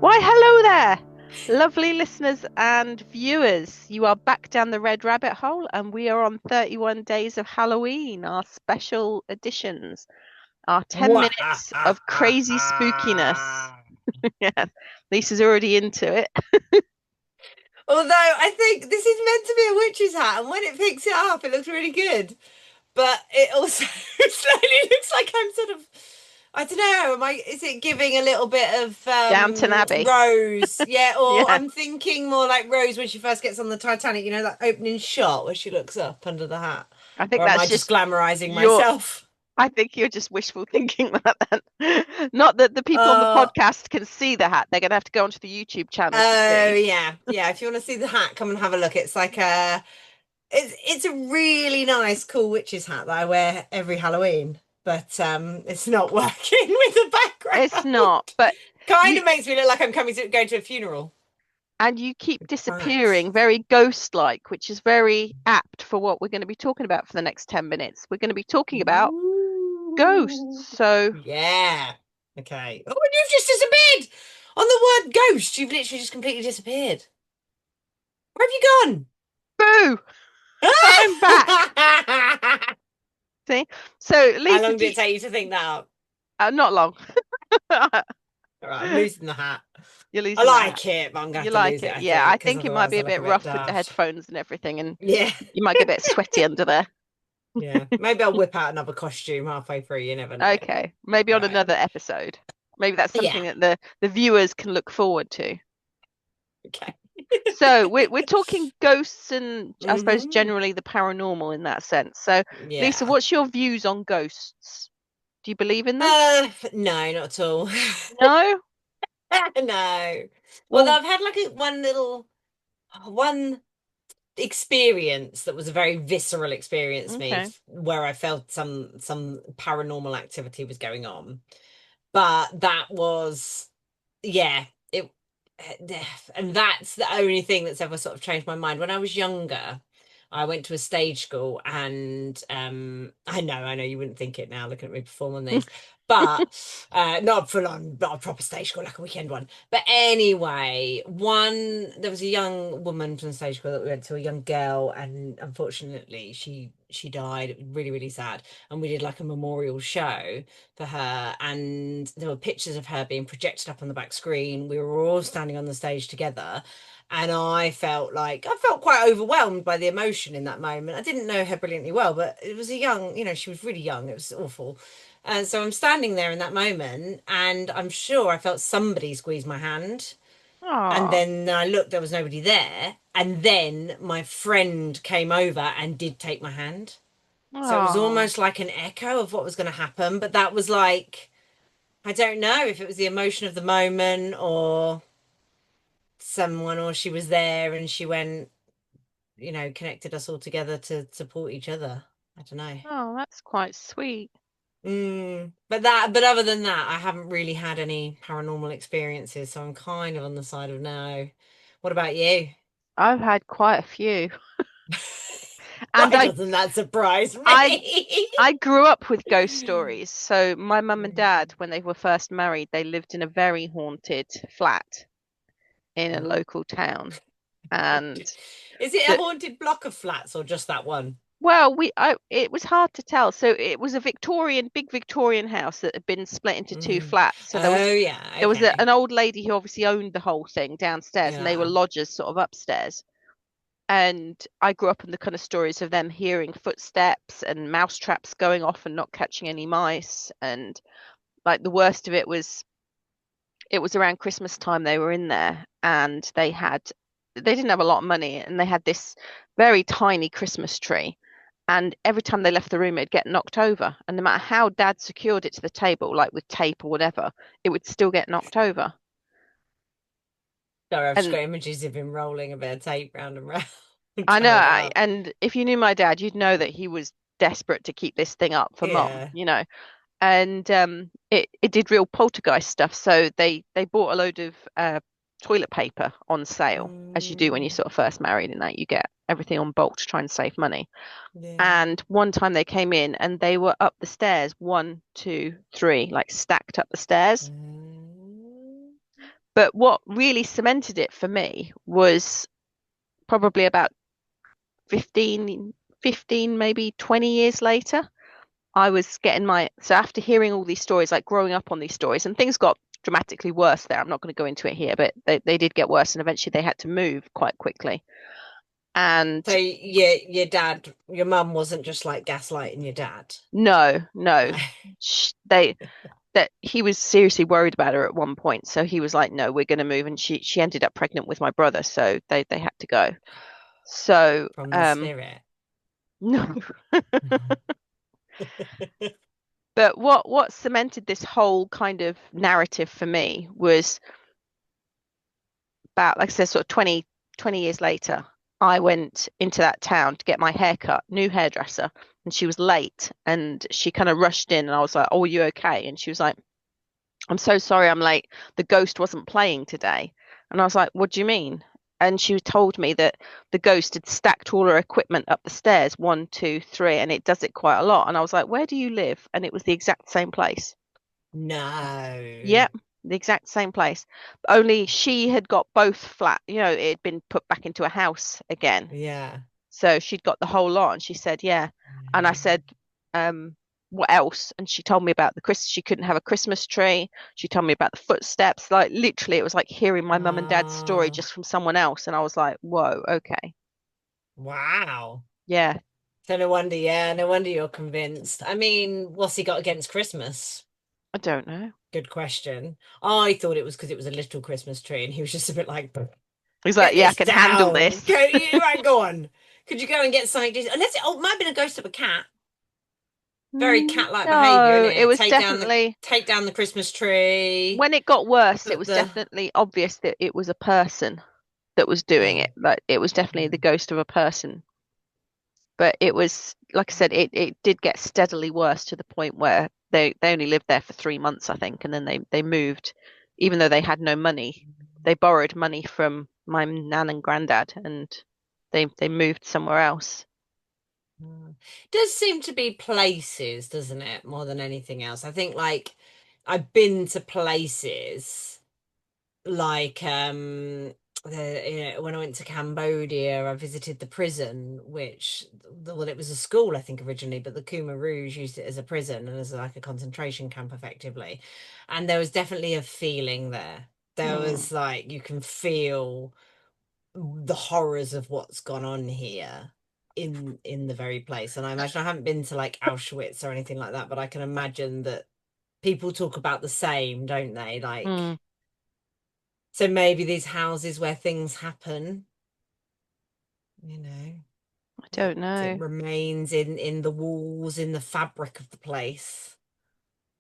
Why, hello there, lovely listeners and viewers. You are back down the red rabbit hole, and we are on 31 Days of Halloween, our special editions, our 10 minutes of crazy spookiness. Yeah, Lisa's already into it. Although I think this is meant to be a witch's hat, and when it picks it up, it looks really good. But it also slightly looks like I'm sort of, I don't know, is it giving a little bit of Downton Abbey. Rose? Yeah, or Yeah, I'm thinking more like Rose when she first gets on the Titanic, that opening shot where she looks up under the hat. I think Or am I that's just just glamorizing your. myself? I think you're just wishful thinking that. Not that the people on the Uh, podcast can see the hat. They're going to have to go onto the YouTube channel to oh see. yeah, yeah. If you want to see the hat, come and have a look. It's like it's a really nice, cool witch's hat that I wear every Halloween, but it's not working with the It's background. not, but Kind you of makes me look like I'm coming to going to a funeral. and you keep Right. disappearing, very ghost-like, which is very apt for what we're going to be talking about for the next 10 minutes. We're going to be talking about ghosts. Ooh. So, Yeah. Okay. Oh, and you've just disappeared. On the word ghost, you've literally just completely disappeared. Where have you gone? boo, I'm back. See? So, How Lisa, long did it take you to think that up? not long. All right, I'm losing the hat. You're I losing that. like it, but I'm gonna You have to like lose it, it? I Yeah, think, I because think it might otherwise be I a look a bit bit rough with the daft. headphones and everything, and Yeah. you might get a bit sweaty under there. Yeah. Maybe I'll whip out another costume halfway through. You never know. Okay, maybe on Right. another episode. Maybe that's Yeah. something that the viewers can look forward to. Okay. So we're talking ghosts and I suppose Hmm. generally the paranormal in that sense. So Lisa, Yeah. what's your views on ghosts? Do you believe in them? No, not at all. No? No. Although Well, I've had like one experience that was a very visceral experience for me okay. where I felt some paranormal activity was going on. But that was yeah, it and that's the only thing that's ever sort of changed my mind. When I was younger, I went to a stage school and I know you wouldn't think it now looking at me perform on these, but not full on, not a proper stage school, like a weekend one. But anyway, there was a young woman from the stage school that we went to, a young girl, and unfortunately she died. It was really, really sad. And we did like a memorial show for her, and there were pictures of her being projected up on the back screen. We were all standing on the stage together, and I felt quite overwhelmed by the emotion in that moment. I didn't know her brilliantly well, but it was a young, she was really young. It was awful. And so I'm standing there in that moment, and I'm sure I felt somebody squeeze my hand. And Oh, then I looked, there was nobody there. And then my friend came over and did take my hand. So it was oh. almost like an echo of what was going to happen. But that was like, I don't know if it was the emotion of the moment or someone, or she was there and she went, connected us all together to support each other. I don't know. Oh, that's quite sweet. But other than that, I haven't really had any paranormal experiences. So I'm kind of on the side of no. What about you? I've had quite a few. And Why I doesn't that surprise I me? I grew up with ghost stories. So my mum and dad, when they were first married, they lived in a very haunted flat in a local town. And Is it a the haunted block of flats or just that one? well, it was hard to tell. So it was a big Victorian house that had been split into two Mm. flats. So Oh yeah, there was okay. an old lady who obviously owned the whole thing downstairs, and they were Yeah. lodgers sort of upstairs. And I grew up in the kind of stories of them hearing footsteps and mouse traps going off and not catching any mice. And like the worst of it was around Christmas time they were in there, and they didn't have a lot of money, and they had this very tiny Christmas tree. And every time they left the room, it'd get knocked over. And no matter how dad secured it to the table, like with tape or whatever, it would still get knocked over. Sorry, I've just And got images of him rolling a bit of tape round and round, I know, trying to help. and if you knew my dad, you'd know that he was desperate to keep this thing up for mum, Yeah. And it did real poltergeist stuff. So they bought a load of toilet paper on sale, as you do when you Mm, sort of first married, and that you get everything on bulk to try and save money. yeah. And one time they came in and they were up the stairs, one, two, three, like stacked up the stairs. Mm. But what really cemented it for me was probably about 15, 15, maybe 20 years later. I was getting so after hearing all these stories, like growing up on these stories, and things got dramatically worse there. I'm not going to go into it here, but they did get worse, and eventually they had to move quite quickly. And So your dad, your mum wasn't just like gaslighting your dad. no, No. no, they that he was seriously worried about her at one point. So he was like, "No, we're going to move," and she ended up pregnant with my brother, so they had to go. So From the spirit. no, but what cemented this whole kind of narrative for me was about, like I said, sort of 20 years later, I went into that town to get my hair cut, new hairdresser, and she was late and she kind of rushed in and I was like, "Oh, are you okay?" And she was like, "I'm so sorry I'm late. The ghost wasn't playing today." And I was like, "What do you mean?" And she told me that the ghost had stacked all her equipment up the stairs, one, two, three, and it does it quite a lot. And I was like, "Where do you live?" And it was the exact same place. No. Yep, the exact same place. Only she had got both flat, it had been put back into a house again. Yeah. So she'd got the whole lot and she said, "Yeah." And I said, um, "What else?" And she told me about the Chris she couldn't have a Christmas tree. She told me about the footsteps. Like literally it was like hearing my mum and dad's story Oh, just from someone else. And I was like, "Whoa, okay." wow. Yeah, So no wonder, yeah, no wonder you're convinced. I mean, what's he got against Christmas? I don't know. Good question. I thought it was because it was a little Christmas tree and he was just a bit like, He's get like, "Yeah, I this can handle down. this." Go, you right, go on. Could you go and get something decent? Unless it might have been a ghost of a cat. Very cat-like behavior, isn't No, it it? was definitely Take down the Christmas tree. when it got worse, it was The definitely obvious that it was a person that was doing yeah. it. Like it was definitely the Mm. ghost of a person. But it was, like I said, it did get steadily worse to the point where they only lived there for 3 months, I think, and then they moved, even though they had no money. They borrowed money from my nan and granddad, and they moved somewhere else. Mm. Does seem to be places, doesn't it? More than anything else. I think like I've been to places like when I went to Cambodia, I visited the prison, which well, it was a school, I think, originally, but the Khmer Rouge used it as a prison and as like a concentration camp, effectively. And there was definitely a feeling there. There Hmm, was like you can feel the horrors of what's gone on here in the very place. And I imagine I haven't been to like Auschwitz or anything like that, but I can imagine that people talk about the same, don't they? hmm, Like, so maybe these houses where things happen, you know, I it don't it know. remains in the walls, in the fabric of the place.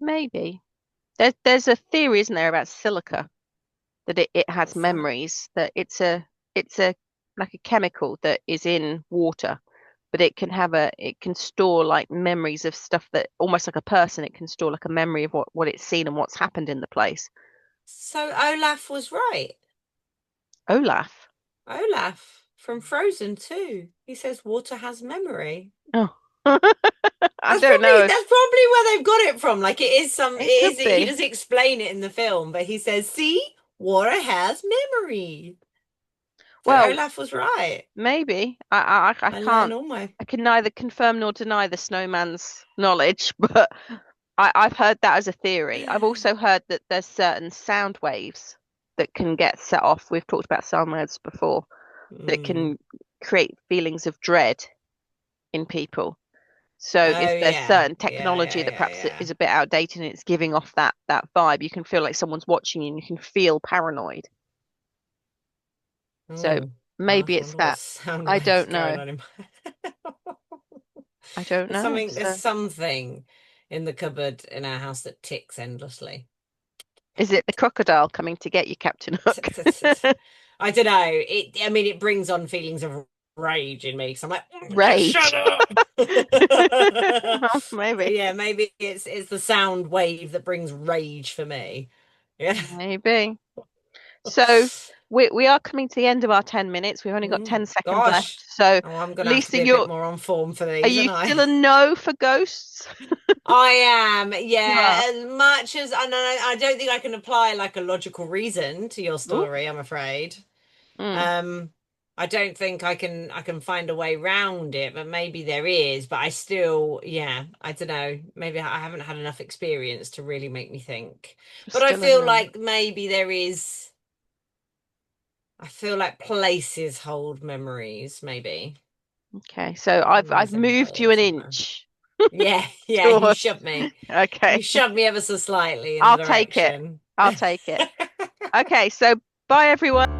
Maybe there's a theory, isn't there, about silica that it has What's that? memories, that it's a like a chemical that is in water, but it can store like memories of stuff, that almost like a person, it can store like a memory of what it's seen and what's happened in the place. So Olaf was right. Olaf. Olaf from Frozen too. He says water has memory. Oh. I don't know. That's probably where they've got it from. Like it It could is he be. does explain it in the film, but he says, "See, water has memory." So Well, Olaf was right. maybe. I I learn can't. all my I can neither confirm nor deny the snowman's knowledge, but I've heard that as a theory. I've also heard that there's certain sound waves that can get set off. We've talked about sound waves before, that Mm. can create feelings of dread in people. So Oh if there's yeah. certain Yeah, technology yeah, that yeah, perhaps yeah. is a bit outdated and it's giving off that vibe, you can feel like someone's watching you and you can feel paranoid. So Oh, I maybe it's wonder what that. sound I waves don't going know. on in my I don't know. there's So something in the cupboard in our house that ticks endlessly. is it the crocodile coming to get you, Captain t- Hook? t- t- t- I don't know. I mean, it brings on feelings of rage in me because I'm like, just shut Rage. up. Oh, So maybe. yeah, maybe it's the sound wave that brings rage for me. Yeah. Maybe. So we are coming to the end of our 10 minutes. We've only got 10 seconds left. Gosh. So, Oh, I'm gonna have to Lisa, be a bit more on form for are these, you aren't I? still a no for ghosts? I am, You yeah. are. As much as I don't think I can apply like a logical reason to your Ooh. story, I'm afraid. Mm, Um, I don't think I can find a way round it, but maybe there is. But I still, yeah, I don't know. Maybe I haven't had enough experience to really make me think. But I still a feel no. like maybe there is. I feel like places hold memories, maybe. Okay, so I've Memories moved you embedded an somewhere. inch Yeah, yeah, you towards. shoved me. Okay, You shoved me ever so slightly in the I'll take it. direction. I'll take it. Okay, so bye everyone.